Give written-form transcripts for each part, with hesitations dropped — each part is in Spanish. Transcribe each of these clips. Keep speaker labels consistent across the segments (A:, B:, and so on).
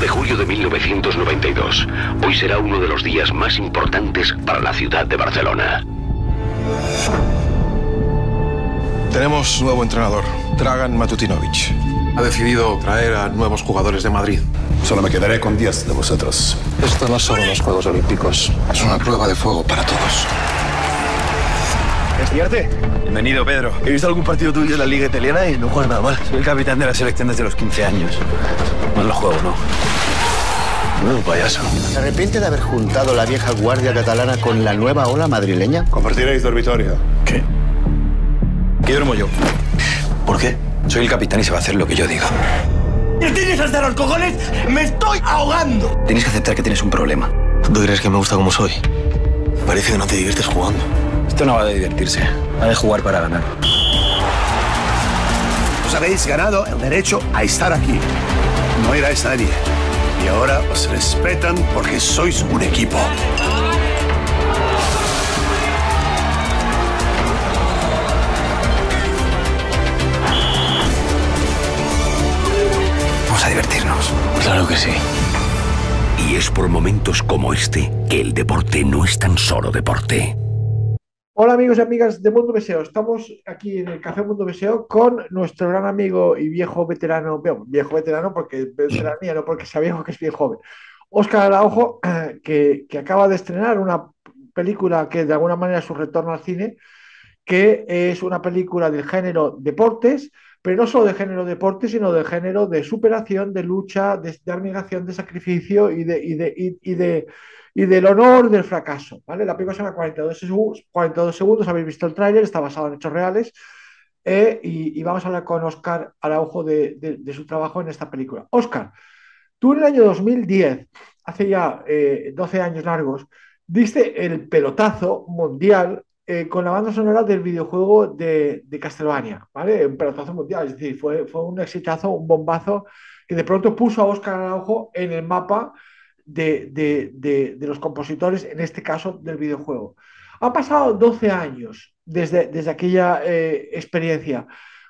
A: de julio de 1992. Hoy será uno de los días más importantes para la ciudad de Barcelona.
B: Tenemos nuevo entrenador, Dragan Matutinovic. Ha decidido traer a nuevos jugadores de Madrid.
C: Solo me quedaré con 10 de vosotros.
B: Esto no son los Juegos Olímpicos. Es una prueba de fuego para todos.
D: ¿Estudiarte?
E: Bienvenido, Pedro.
D: He visto algún partido tuyo en la Liga Italiana y no juegas nada mal.
E: Soy el capitán de la selección desde los 15 años. No lo juego, ¿no?
D: Nuevo payaso.
F: ¿Se arrepiente de haber juntado la vieja guardia catalana con la nueva ola madrileña?
C: Compartiréis dormitorio.
E: ¿Qué? Aquí duermo yo.
D: ¿Por qué?
E: Soy el capitán y se va a hacer lo que yo diga.
D: ¿Me tienes hasta los cojones? ¡Me estoy ahogando!
E: Tienes que aceptar que tienes un problema.
D: ¿Tú crees que me gusta como soy? Parece que no te diviertes jugando.
E: Esto no va de divertirse, va de jugar para ganar.
C: Os habéis ganado el derecho a estar aquí. No erais nadie. Y ahora os respetan porque sois un equipo.
E: Vamos a divertirnos.
D: Claro que sí.
A: Y es por momentos como este que el deporte no es tan solo deporte.
G: Hola amigos y amigas de Mundo Beseo, estamos aquí en el Café Mundo Beseo con nuestro gran amigo y viejo veterano, viejo veterano porque veteranía, no porque sea viejo, que es bien joven, Óscar Araujo, que acaba de estrenar una película que de alguna manera es su retorno al cine, que es una película del género deportes, pero no solo de género deportes, sino de género de superación, de lucha, de abnegación, de sacrificio y del honor del fracaso, ¿vale? La película se llama 42 segundos, habéis visto el tráiler, está basado en hechos reales, y vamos a hablar con Óscar Araujo de su trabajo en esta película. Óscar, tú en el año 2010, hace ya 12 años largos, diste el pelotazo mundial con la banda sonora del videojuego de Castlevania, ¿vale? Un pelotazo mundial, es decir, fue un exitazo, un bombazo que de pronto puso a Óscar Araujo en el mapa de los compositores, en este caso del videojuego. Han pasado 12 años desde aquella experiencia.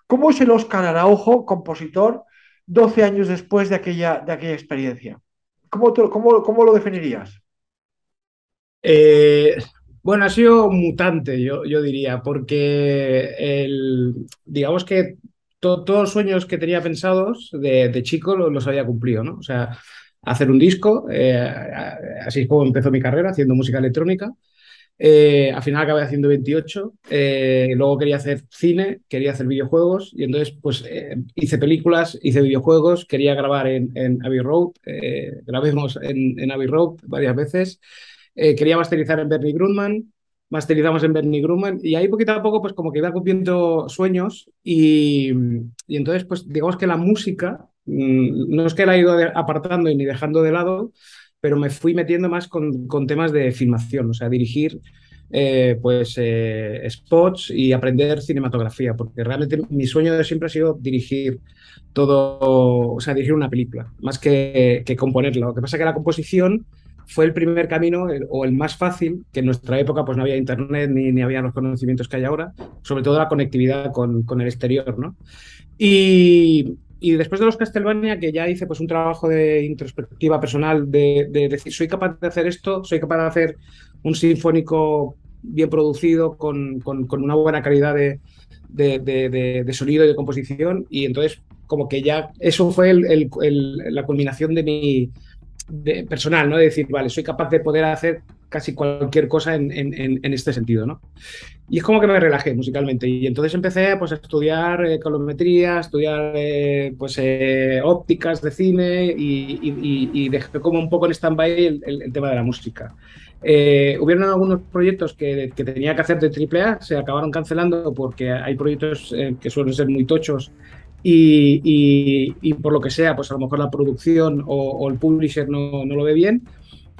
G: ¿Cómo es el Óscar Araujo, compositor, 12 años después de aquella experiencia? ¿Cómo lo definirías?
H: Bueno, ha sido mutante, yo diría, porque digamos que todos los sueños que tenía pensados de chico los había cumplido, ¿no? O sea, hacer un disco, así es como empezó mi carrera, haciendo música electrónica. Al final acabé haciendo 28, luego quería hacer cine, quería hacer videojuegos, y entonces pues hice películas, hice videojuegos, quería grabar en Abbey Road, grabamos en Abbey Road varias veces. Quería masterizar en Bernie Grundman, masterizamos en Bernie Grundman y ahí poquito a poco pues como que iba cumpliendo sueños y entonces pues digamos que la música no es que la he ido apartando ni dejando de lado, pero me fui metiendo más con temas de filmación, o sea, dirigir spots y aprender cinematografía, porque realmente mi sueño siempre ha sido dirigir todo, o sea, dirigir una película, más que componerla. Lo que pasa es que la composición fue el primer camino o el más fácil, que en nuestra época pues no había internet ni había los conocimientos que hay ahora, sobre todo la conectividad con el exterior, ¿no? Y después de los Castlevania, que ya hice pues un trabajo de introspectiva personal, de decir, soy capaz de hacer esto, soy capaz de hacer un sinfónico bien producido, con una buena calidad de sonido y de composición, y entonces como que ya eso fue la culminación de mi personal, ¿no? De decir, vale, soy capaz de poder hacer casi cualquier cosa en este sentido, ¿no? Y es como que me relajé musicalmente y entonces empecé pues a estudiar colorimetría, a estudiar ópticas de cine y dejé como un poco en stand-by el tema de la música. Hubieron algunos proyectos que tenía que hacer de AAA, se acabaron cancelando porque hay proyectos que suelen ser muy tochos y por lo que sea, pues a lo mejor la producción o el publisher no lo ve bien.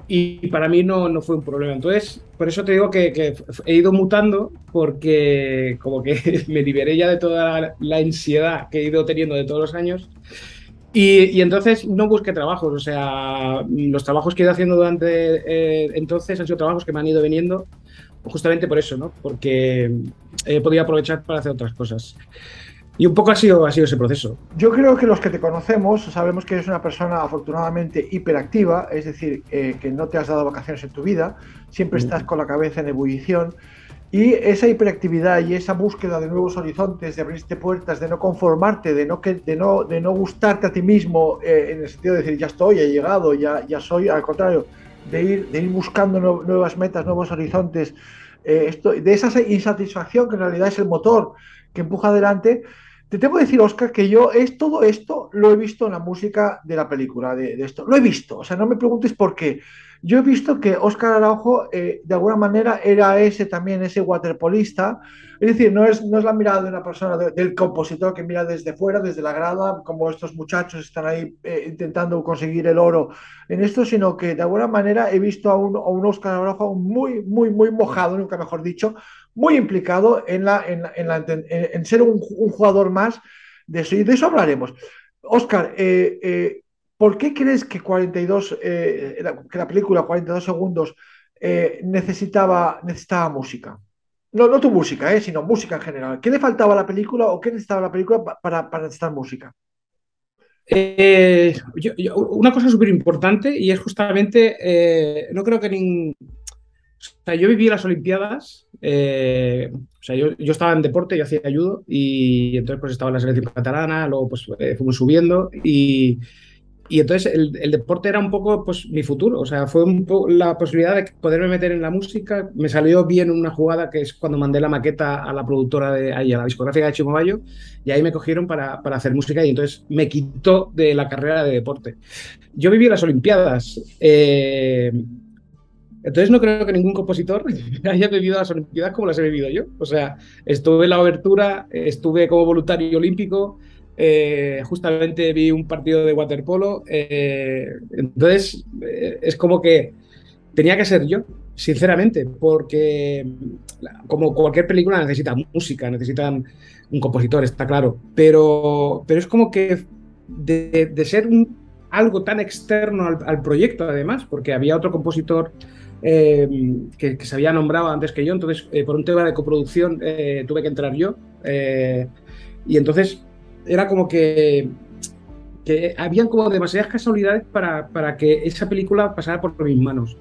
H: Y para mí no fue un problema. Entonces, por eso te digo que he ido mutando, porque como que me liberé ya de toda la ansiedad que he ido teniendo de todos los años. Y entonces no busqué trabajos. O sea, los trabajos que he ido haciendo durante entonces han sido trabajos que me han ido viniendo justamente por eso, ¿no? Porque he podido aprovechar para hacer otras cosas. Y un poco ha sido ese proceso.
G: Yo creo que los que te conocemos sabemos que eres una persona afortunadamente hiperactiva, es decir, que no te has dado vacaciones en tu vida, siempre estás con la cabeza en ebullición, y esa hiperactividad y esa búsqueda de nuevos horizontes, de abrirte puertas, de no conformarte, de no gustarte a ti mismo, en el sentido de decir ya estoy, he llegado, ya soy, al contrario, de ir buscando nuevas metas, nuevos horizontes, de esa insatisfacción que en realidad es el motor que empuja adelante. Te tengo que decir, Óscar, que todo esto lo he visto en la música de la película, de esto. Lo he visto, o sea, no me preguntes por qué. Yo he visto que Óscar Araujo, de alguna manera, era también ese waterpolista. Es decir, no es la mirada de una persona, del compositor que mira desde fuera, desde la grada, como estos muchachos están ahí intentando conseguir el oro en esto, sino que de alguna manera he visto a un Óscar Araujo muy, muy, muy mojado, nunca mejor dicho, muy implicado en ser un jugador más de eso, y de eso hablaremos. Óscar, ¿por qué crees que que la película 42 segundos necesitaba música? No tu música, sino música en general. ¿Qué le faltaba a la película o qué necesitaba la película para necesitar música?
H: Una cosa súper importante, y es justamente, no creo que o sea, yo viví las Olimpiadas, o sea, yo estaba en deporte, yo hacía judo, y entonces pues estaba en la selección catalana, luego pues fuimos subiendo, y entonces el deporte era un poco pues mi futuro, o sea, fue un poco la posibilidad de poderme meter en la música. Me salió bien una jugada que es cuando mandé la maqueta a la productora a la discográfica de Chimo Bayo, y ahí me cogieron para hacer música, y entonces me quitó de la carrera de deporte. Yo viví las Olimpiadas, entonces no creo que ningún compositor haya vivido las Olimpiadas como las he vivido yo. O sea, estuve en la obertura, estuve como voluntario olímpico, justamente vi un partido de waterpolo, entonces es como que tenía que ser yo, sinceramente, porque como cualquier película necesita música, necesitan un compositor, está claro, pero es como que de ser algo tan externo al proyecto, además, porque había otro compositor que se había nombrado antes que yo, entonces por un tema de coproducción tuve que entrar yo, y entonces era como que habían como demasiadas casualidades para que esa película pasara por mis manos.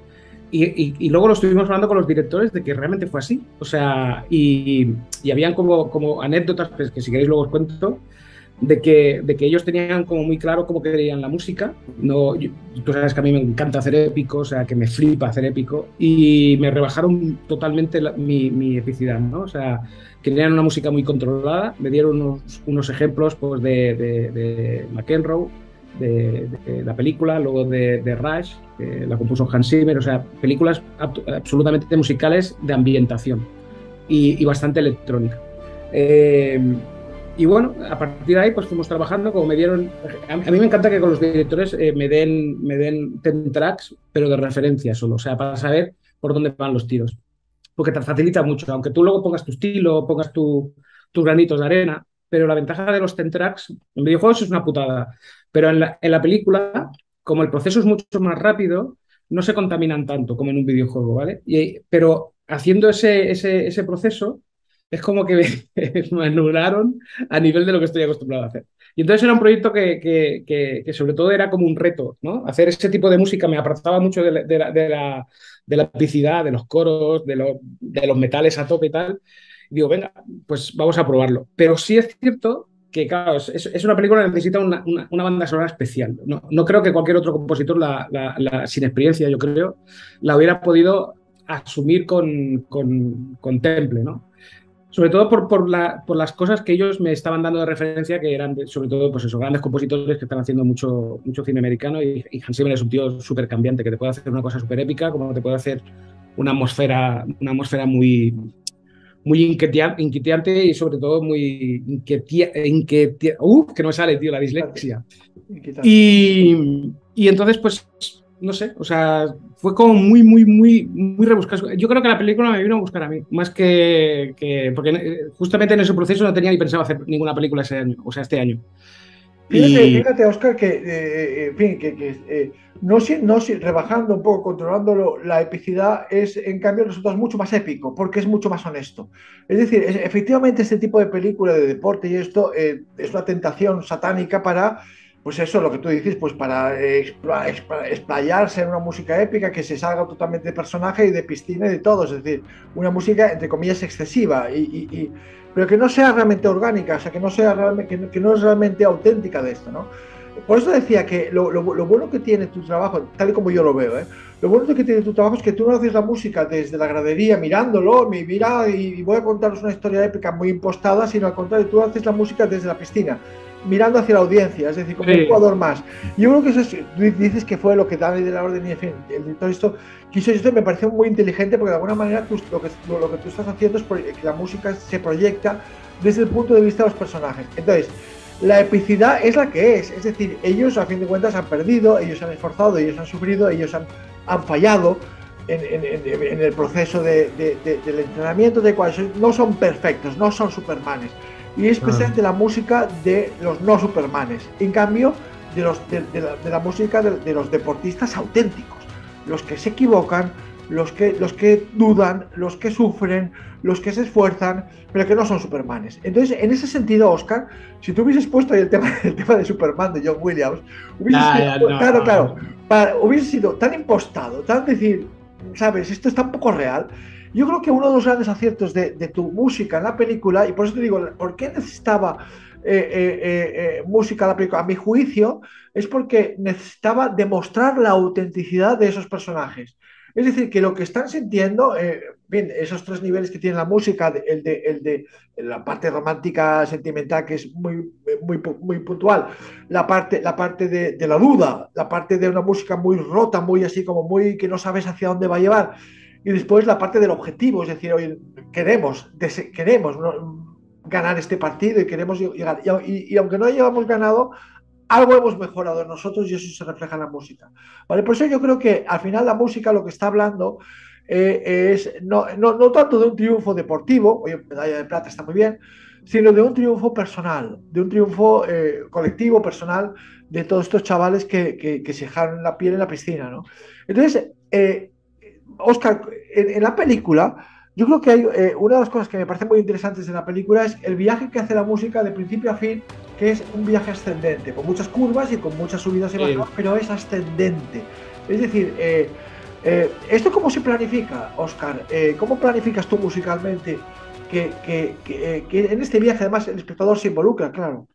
H: Y luego lo estuvimos hablando con los directores de que realmente fue así. O sea, y habían como anécdotas, pues, que si queréis luego os cuento, de que ellos tenían como muy claro cómo querían la música. Tú sabes que a mí me encanta hacer épico, o sea, que me flipa hacer épico, y me rebajaron totalmente mi epicidad, ¿no? O sea, querían una música muy controlada. Me dieron unos ejemplos pues, de McEnroe, de la película, luego de Rush, que la compuso Hans Zimmer, o sea, películas absolutamente musicales de ambientación y bastante electrónica. Y bueno, a partir de ahí pues fuimos trabajando, como me dieron... A mí me encanta que con los directores me den 10 tracks, pero de referencia solo, o sea, para saber por dónde van los tiros. Porque te facilita mucho, aunque tú luego pongas tu estilo, pongas tus granitos de arena, pero la ventaja de los 10 tracks, en videojuegos es una putada, pero en la película, como el proceso es mucho más rápido, no se contaminan tanto como en un videojuego, ¿vale? Pero haciendo ese proceso, es como que me anularon a nivel de lo que estoy acostumbrado a hacer. Y entonces era un proyecto que sobre todo era como un reto, ¿no? Hacer ese tipo de música me apartaba mucho de la epicidad, de los coros, de los metales a tope y tal. Y digo, venga, pues vamos a probarlo. Pero sí es cierto que, claro, es una película que necesita una banda sonora especial. No creo que cualquier otro compositor, sin experiencia, yo creo, la hubiera podido asumir con temple, ¿no? Sobre todo por las cosas que ellos me estaban dando de referencia, que eran sobre todo pues eso, grandes compositores que están haciendo mucho cine americano, y Hans Zimmer es un tío súper cambiante, que te puede hacer una cosa súper épica, como te puede hacer una atmósfera muy, muy inquietante, y sobre todo muy que no me sale, tío, la dislexia. Y entonces, pues, no sé, o sea, fue como muy, muy, muy, muy rebuscado. Yo creo que la película me vino a buscar a mí, más que porque justamente en ese proceso no tenía ni pensado hacer ninguna película ese año, o sea, este año.
G: Fíjate, Oscar, que, en fin, rebajando un poco, controlándolo, la epicidad es, en cambio, resulta mucho más épico, porque es mucho más honesto. Es decir, efectivamente, este tipo de película de deporte y esto es una tentación satánica para, pues eso, lo que tú dices, pues para explayarse en una música épica que se salga totalmente de personaje y de piscina y de todo. Es decir, una música, entre comillas, excesiva pero que no sea realmente orgánica, o sea, que no sea realmente, que no es realmente auténtica de esto, ¿no? Por eso decía que lo bueno que tiene tu trabajo, tal y como yo lo veo, lo bueno que tiene tu trabajo es que tú no haces la música desde la gradería mirándolo, mira y voy a contaros una historia épica muy impostada, sino al contrario, tú haces la música desde la piscina, mirando hacia la audiencia, es decir, como un jugador más. Yo creo que eso dices que fue lo que Dani de la Orden y el director esto quiso, esto me pareció muy inteligente porque de alguna manera lo que tú estás haciendo es que la música se proyecta desde el punto de vista de los personajes. Entonces, la epicidad es la que es decir, ellos a fin de cuentas han perdido, ellos han esforzado, ellos han sufrido, ellos han fallado en el proceso del entrenamiento, de cuales no son perfectos, no son supermanes. Y es precisamente la música de los no supermanes, en cambio de la música de los deportistas auténticos, los que se equivocan, los que dudan, los que sufren, los que se esfuerzan, pero que no son supermanes. Entonces, en ese sentido, Oscar, si tú hubieses puesto ahí el tema de Superman de John Williams, hubiese sido tan impostado, tan decir, ¿sabes? Esto está un poco real. Yo creo que uno de los grandes aciertos de tu música en la película, y por eso te digo, ¿por qué necesitaba música en la película? A mi juicio, es porque necesitaba demostrar la autenticidad de esos personajes. Es decir, que lo que están sintiendo, bien, esos tres niveles que tiene la música, el de la parte romántica, sentimental, que es muy puntual, la parte de la duda, la parte de una música muy rota, muy así como muy que no sabes hacia dónde va a llevar, y después la parte del objetivo, es decir, hoy queremos ¿no? ganar este partido y queremos llegar, y aunque no hayamos ganado, algo hemos mejorado nosotros y eso se refleja en la música. ¿Vale? Por eso yo creo que al final la música lo que está hablando es no tanto de un triunfo deportivo, oye, medalla de plata está muy bien, sino de un triunfo personal, de un triunfo colectivo, personal, de todos estos chavales que se dejaron la piel en la piscina, ¿no? Entonces, Oscar, en la película, yo creo que hay una de las cosas que me parece muy interesantes de la película es el viaje que hace la música de principio a fin, que es un viaje ascendente, con muchas curvas y con muchas subidas y bajadas, pero es ascendente. Es decir, ¿esto cómo se planifica, Oscar? ¿Cómo planificas tú musicalmente que en este viaje además el espectador se involucra, claro?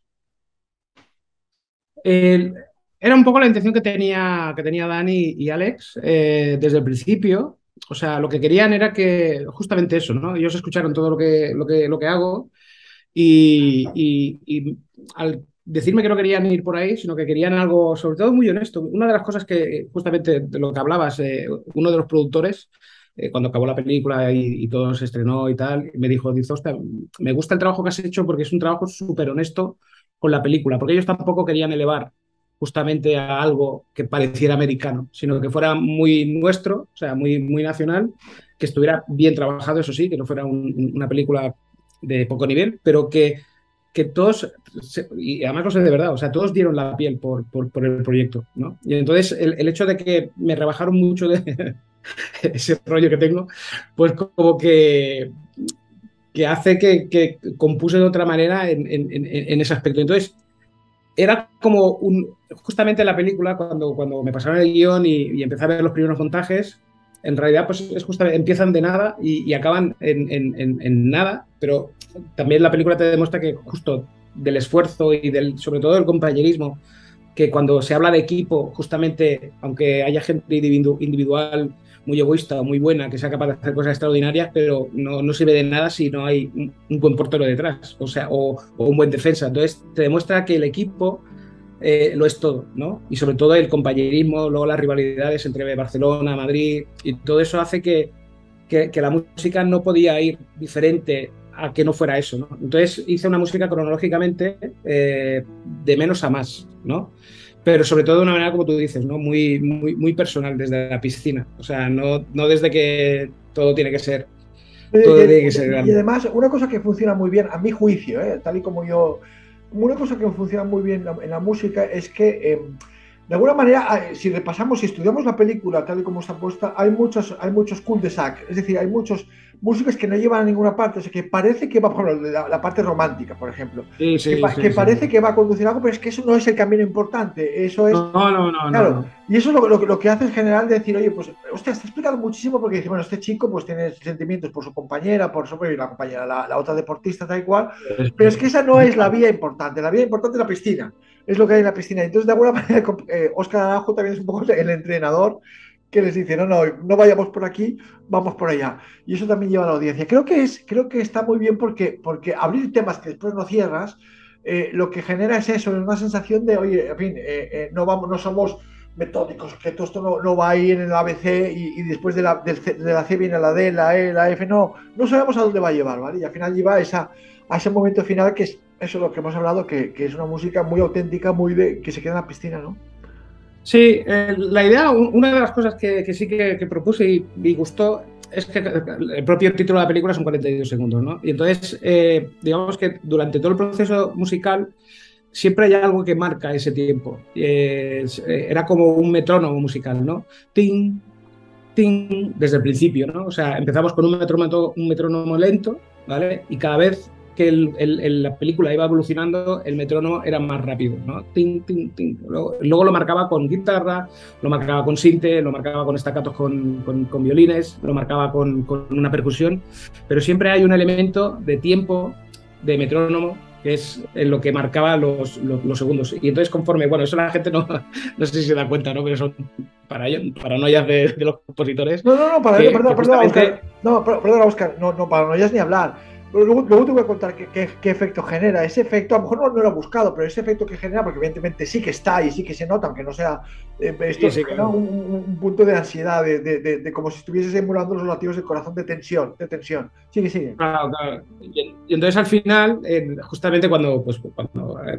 H: Era un poco la intención que tenía Dani y Alex desde el principio. O sea, lo que querían era que justamente eso, ¿no? Ellos escucharon todo lo que hago y al decirme que no querían ir por ahí, sino que querían algo, sobre todo, muy honesto. Una de las cosas que, justamente de lo que hablabas, uno de los productores, cuando acabó la película y todo se estrenó y tal, me dijo, hostia, me gusta el trabajo que has hecho porque es un trabajo súper honesto con la película, porque ellos tampoco querían elevar justamente a algo que pareciera americano, sino que fuera muy nuestro, o sea, muy nacional, que estuviera bien trabajado, eso sí, que no fuera una película de poco nivel, pero que todos, y además lo sé de verdad, o sea, todos dieron la piel por el proyecto, ¿no? Y entonces el hecho de que me rebajaron mucho de ese rollo que tengo, pues como que hace que compuse de otra manera en ese aspecto. Entonces, era como justamente en la película, cuando me pasaron el guión y empecé a ver los primeros montajes, en realidad pues es justamente, empiezan de nada y acaban en nada, pero también la película te demuestra que justo del esfuerzo y sobre todo del compañerismo, que cuando se habla de equipo, justamente, aunque haya gente individual muy egoísta o muy buena, que sea capaz de hacer cosas extraordinarias, pero no sirve de nada si no hay un buen portero detrás, o sea, o un buen defensa. Entonces te demuestra que el equipo lo es todo, ¿no? Y sobre todo el compañerismo, luego las rivalidades entre Barcelona, Madrid, y todo eso hace que la música no podía ir diferente a que no fuera eso, ¿no? Entonces hice una música cronológicamente de menos a más, ¿no? Pero sobre todo de una manera, como tú dices, ¿no? Muy personal, desde la piscina. O sea, no desde que todo tiene que ser grande.
G: Y además, una cosa que funciona muy bien, a mi juicio, tal y como yo una cosa que funciona muy bien en la música es que, de alguna manera, si repasamos, si estudiamos la película tal y como está puesta, hay muchos cul-de-sac, es decir, hay muchos músicas que no llevan a ninguna parte, o sea, que parece que va por la parte romántica, por ejemplo, que parece que va a conducir algo, pero es que eso no es el camino importante, eso es...
H: No.
G: Claro, y eso es lo que hace en general decir, oye, pues, hostia, está explicado muchísimo porque dice, bueno, este chico pues tiene sentimientos por su compañera, por su la compañera, la otra deportista, tal y cual, pero es que esa no es la vía importante es la piscina, es lo que hay en la piscina. Entonces, de alguna manera, Óscar Naranjo también es un poco el entrenador que les dice, no vayamos por aquí, vamos por allá. Y eso también lleva a la audiencia. Creo que está muy bien porque abrir temas que después no cierras, lo que genera es eso, es una sensación de, oye, en fin, no somos metódicos, que todo esto no va a ir en el ABC y después de la C viene la D, la E, la F, no sabemos a dónde va a llevar, ¿vale? Y al final lleva a ese momento final que es eso lo que hemos hablado, que es una música muy auténtica, que se queda en la piscina, ¿no?
H: Sí, la idea, una de las cosas que sí que propuse y gustó es que el propio título de la película son 42 segundos, ¿no? Y entonces, digamos que durante todo el proceso musical siempre hay algo que marca ese tiempo. Era como un metrónomo musical, ¿no? Ting, ting, desde el principio, ¿no? O sea, empezamos con un metrónomo lento, ¿vale? Y cada vez que la película iba evolucionando, el metrónomo era más rápido, ¿no? Ting, ting, ting. Luego lo marcaba con guitarra, lo marcaba con sinte, lo marcaba con estacatos con violines, lo marcaba con una percusión, pero siempre hay un elemento de tiempo, de metrónomo, que es lo que marcaba los segundos. Y entonces conforme, bueno, eso la gente no sé si se da cuenta, ¿no? Pero son paranoias de los compositores.
G: Perdona, Óscar, no paranoias ni hablar. Luego te voy a contar qué efecto genera. Ese efecto, a lo mejor no lo he buscado, pero ese efecto que genera, porque evidentemente sí que está y sí que se nota, aunque no sea esto, sí, claro. un punto de ansiedad, de como si estuvieses emulando los latidos del corazón de tensión. Sigue.
H: Claro. Y entonces al final, justamente cuando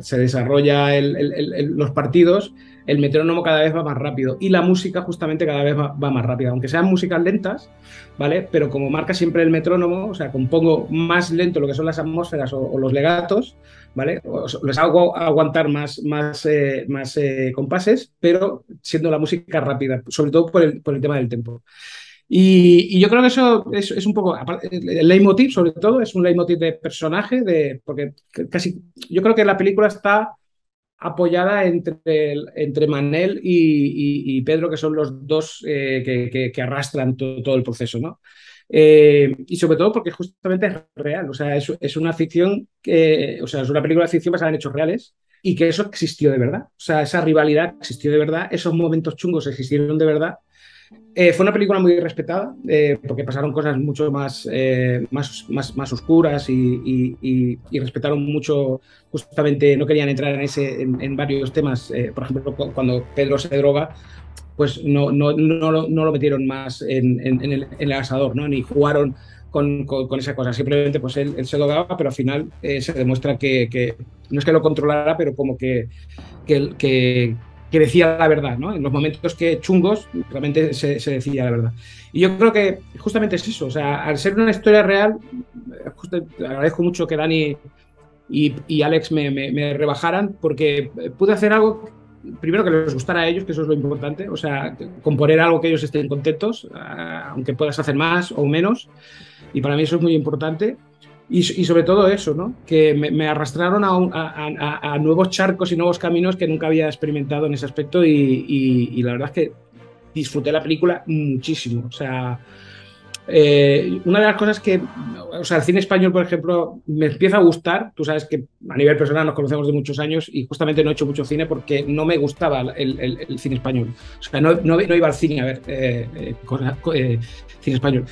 H: se desarrolla los partidos, el metrónomo cada vez va más rápido y la música justamente cada vez va más rápida, aunque sean músicas lentas, ¿vale? Pero como marca siempre el metrónomo, o sea, compongo más lento lo que son las atmósferas o los legatos, ¿vale? Les hago aguantar más compases, pero siendo la música rápida, sobre todo por el tema del tempo. Y yo creo que eso es un poco, el leitmotiv sobre todo, es un leitmotiv de personaje, porque casi, yo creo que la película está apoyada entre Manel y Pedro, que son los dos que arrastran todo el proceso, ¿no? Y sobre todo porque justamente es real, o sea, es una ficción, o sea, es una película de ficción basada en hechos reales y que eso existió de verdad, o sea, esa rivalidad existió de verdad, esos momentos chungos existieron de verdad. Fue una película muy respetada porque pasaron cosas mucho más oscuras y respetaron mucho, justamente no querían entrar en varios temas. Por ejemplo, cuando Pedro se droga, pues no lo metieron más en el asador, ¿no? Ni jugaron con esa cosa. Simplemente pues él se drogaba, pero al final se demuestra que no es que lo controlara, pero como que decía la verdad, ¿no? En los momentos chungos realmente se decía la verdad. Y yo creo que justamente es eso, o sea, al ser una historia real, agradezco mucho que Dani y Alex me rebajaran, porque pude hacer algo, primero que les gustara a ellos, que eso es lo importante, o sea, componer algo que ellos estén contentos, aunque puedas hacer más o menos, y para mí eso es muy importante. Y sobre todo eso, ¿no? Que me arrastraron a nuevos charcos y nuevos caminos que nunca había experimentado en ese aspecto y la verdad es que disfruté la película muchísimo. O sea, una de las cosas que, o sea, el cine español, por ejemplo, me empieza a gustar. Tú sabes que a nivel personal nos conocemos de muchos años y justamente no he hecho mucho cine porque no me gustaba el cine español. O sea, no iba al cine a ver cine español.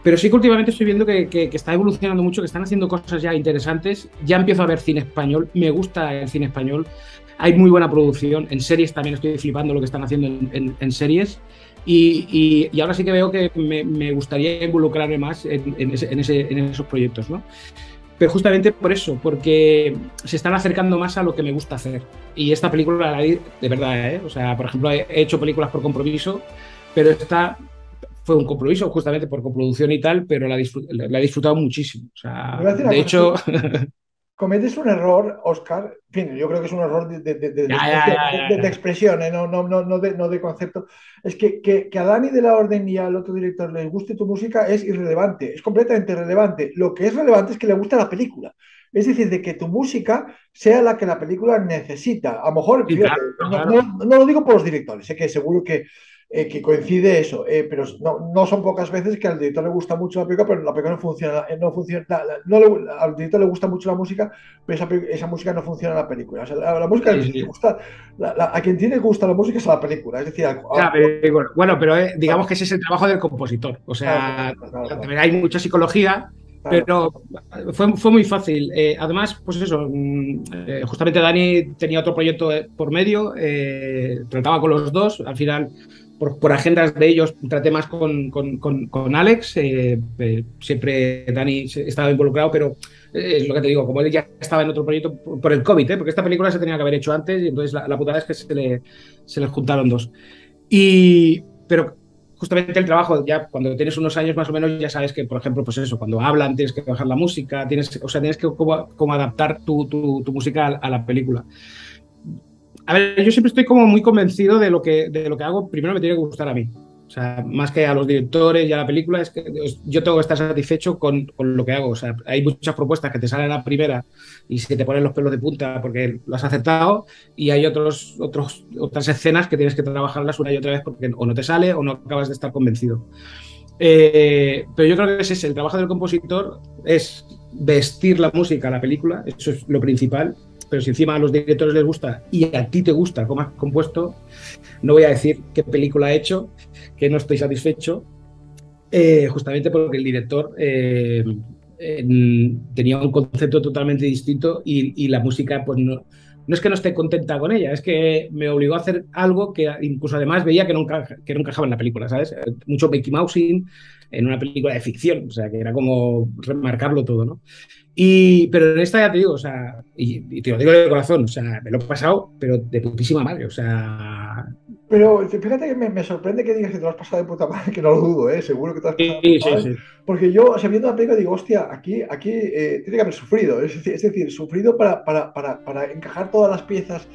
H: Pero sí que últimamente estoy viendo que está evolucionando mucho, que están haciendo cosas ya interesantes. Ya empiezo a ver cine español, me gusta el cine español. Hay muy buena producción, en series también estoy flipando lo que están haciendo en series. Y ahora sí que veo que me gustaría involucrarme más en esos proyectos, ¿no? Pero justamente por eso, porque se están acercando más a lo que me gusta hacer. Y esta película la vi de verdad, ¿eh? O sea, por ejemplo, he hecho películas por compromiso, pero esta fue un compromiso justamente por coproducción y tal, pero la he disfrutado muchísimo. O sea, de hecho...
G: cometes un error, Oscar. En fin, yo creo que es un error de expresión, no de concepto. Es que a Dani de la Orden y al otro director les guste tu música es irrelevante, es completamente irrelevante. Lo que es relevante es que le guste la película. Es decir, de que tu música sea la que la película necesita. A lo mejor,
H: Sí,
G: fíjate,
H: claro.
G: no lo digo por los directores, sé que seguro que coincide eso, pero no son pocas veces que al director le gusta mucho la película, pero la película no funciona, al director le gusta mucho la música, pero esa música no funciona en la película. O sea, la música
H: Sí,
G: le
H: sí.
G: gusta, a quien tiene que gustar la música es a la película, es decir,
H: Ya, bueno, pero digamos que ese es el trabajo del compositor. O sea, también hay mucha psicología,
G: claro.
H: pero fue muy fácil. Además, pues eso, justamente Dani tenía otro proyecto por medio, trataba con los dos. Al final, por agendas de ellos, traté más con Alex. Siempre Dani estaba involucrado, pero es lo que te digo, como él ya estaba en otro proyecto por el COVID, porque esta película se tenía que haber hecho antes y entonces la putada es que se les juntaron dos. Pero justamente el trabajo, ya cuando tienes unos años más o menos, ya sabes que, por ejemplo, pues eso, cuando hablan tienes que bajar la música, tienes que como adaptar tu música a la película. A ver, yo siempre estoy como muy convencido de lo que hago, primero me tiene que gustar a mí. O sea, más que a los directores y a la película, es que yo tengo que estar satisfecho con lo que hago. O sea, hay muchas propuestas que te salen a la primera y se te ponen los pelos de punta porque lo has acertado, y hay otras escenas que tienes que trabajarlas una y otra vez porque o no te sale o no acabas de estar convencido. Pero yo creo que ese es el trabajo del compositor, es vestir la música a la película, eso es lo principal. Pero si encima a los directores les gusta y a ti te gusta cómo has compuesto, no voy a decir qué película he hecho, que no estoy satisfecho, justamente porque el director tenía un concepto totalmente distinto y la música, pues no es que no esté contenta con ella, es que me obligó a hacer algo que incluso además veía que no encajaba en la película, ¿sabes? Mucho Mickey Mousing en una película de ficción, o sea, que era como remarcarlo todo, ¿no? Pero en esta ya te digo, o sea, y te lo digo de corazón, o sea, me lo he pasado, pero de putísima madre, o sea.
G: Pero fíjate que me sorprende que digas que te lo has pasado de puta madre, que no lo dudo, seguro que te lo has pasado de
H: Sí,
G: puta
H: sí,
G: madre.
H: sí.
G: Porque yo, o sea, viendo la película, digo, hostia, aquí tiene que haber sufrido. Es decir, sufrido para encajar todas las piezas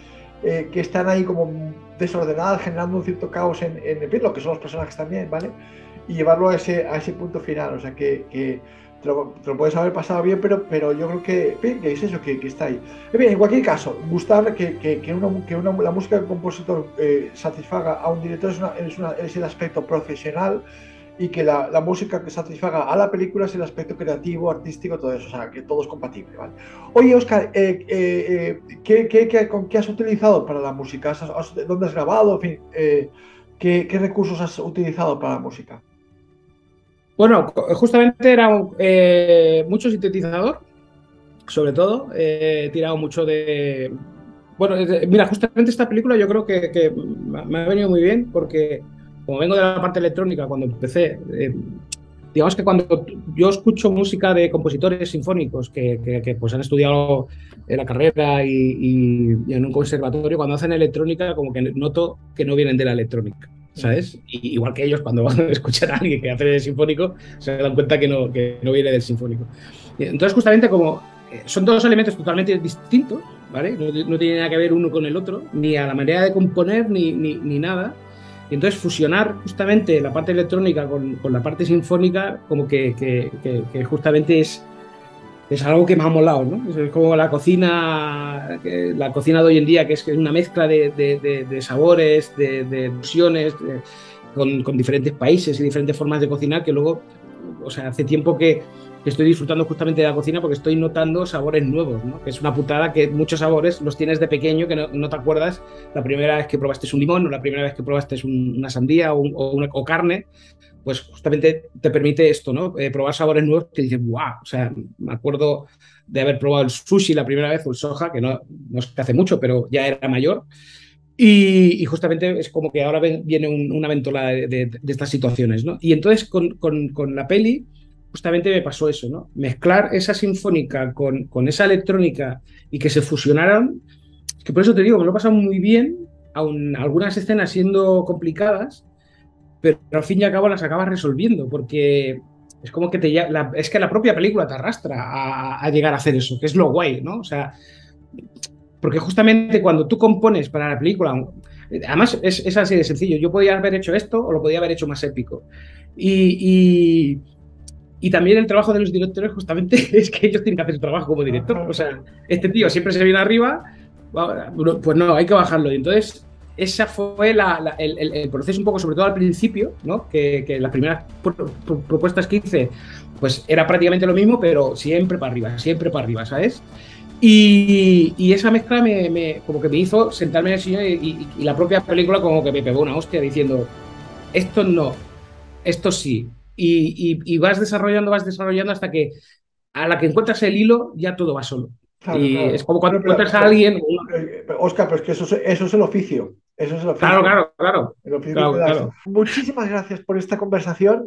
G: que están ahí como desordenadas, generando un cierto caos en fin, lo que son los personajes también, ¿vale? Y llevarlo a ese punto final. O sea, que te lo puedes haber pasado bien, pero yo creo que es eso, que está ahí. Bien, en cualquier caso, gustar que la música del compositor satisfaga a un director es el aspecto profesional, y que la música que satisfaga a la película es el aspecto creativo, artístico, todo eso, o sea, que todo es compatible, ¿vale? Oye, Óscar, ¿con qué has utilizado para la música? ¿Dónde has grabado? En fin, ¿qué recursos has utilizado para la música?
H: Bueno, justamente era mucho sintetizador, sobre todo. He tirado mucho de. Bueno, mira, justamente esta película yo creo que me ha venido muy bien porque, como vengo de la parte electrónica, cuando empecé, digamos que cuando yo escucho música de compositores sinfónicos que pues han estudiado en la carrera y en un conservatorio, cuando hacen electrónica, como que noto que no vienen de la electrónica, ¿sabes? Igual que ellos, cuando van a escuchar a alguien que hace sinfónico, se dan cuenta que no viene del sinfónico. Entonces, justamente como son dos elementos totalmente distintos, ¿vale? No tiene nada que ver uno con el otro, ni a la manera de componer, ni nada. Y entonces fusionar justamente la parte electrónica con la parte sinfónica, como que justamente es algo que me ha molado, ¿no? Es como la cocina de hoy en día, que es una mezcla de sabores, de fusiones, con diferentes países y diferentes formas de cocinar, que luego, o sea, hace tiempo que estoy disfrutando justamente de la cocina porque estoy notando sabores nuevos, ¿no? Que es una putada que muchos sabores los tienes de pequeño que no te acuerdas la primera vez que probaste un limón o la primera vez que probaste una sandía o carne, pues justamente te permite esto, ¿no? Probar sabores nuevos que dices, ¡guau! O sea, me acuerdo de haber probado el sushi la primera vez o el soja, que no es que hace mucho, pero ya era mayor. Y justamente es como que ahora viene una ventola de estas situaciones, ¿no? Y entonces con la peli justamente me pasó eso, ¿no? Mezclar esa sinfónica con esa electrónica y que se fusionaran, que por eso te digo, me lo he pasado muy bien, aun algunas escenas siendo complicadas, pero al fin y al cabo las acabas resolviendo, porque es como que es que la propia película te arrastra a llegar a hacer eso, que es lo guay, ¿no? O sea, porque justamente cuando tú compones para la película, además es así de sencillo, yo podía haber hecho esto o lo podía haber hecho más épico. Y, y también el trabajo de los directores justamente es que ellos tienen que hacer su trabajo como director. O sea, este tío siempre se viene arriba, pues no, hay que bajarlo. Y entonces, esa fue el proceso un poco, sobre todo al principio, ¿no? Que las primeras propuestas que hice, pues era prácticamente lo mismo, pero siempre para arriba, ¿sabes? Y esa mezcla como que me hizo sentarme en el sillón y la propia película como que me pegó una hostia diciendo, esto no, esto sí. Y vas desarrollando hasta que a la que encuentras el hilo ya todo va solo.
G: Claro,
H: Y
G: claro.
H: es como cuando encuentras a alguien...
G: Óscar, pero es que eso es el oficio. Eso es el oficio.
H: Claro.
G: El oficio que te das. Muchísimas gracias por esta conversación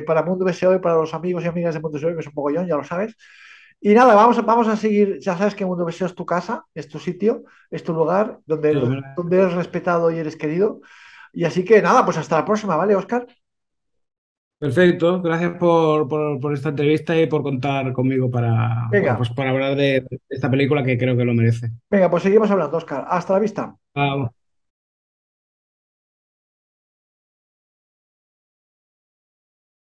G: para Mundo BSO y para los amigos y amigas de Mundo BSO, que es un mogollón, ya lo sabes. Y nada, vamos a seguir. Ya sabes que Mundo BSO es tu casa, es tu sitio, es tu lugar, donde eres respetado y eres querido. Y así que nada, pues hasta la próxima, ¿vale, Óscar?
H: Perfecto, gracias por esta entrevista y por contar conmigo
G: Venga,
H: pues para hablar de esta película que creo que lo merece.
G: venga, pues seguimos hablando, Óscar. Hasta la vista.
H: Vamos.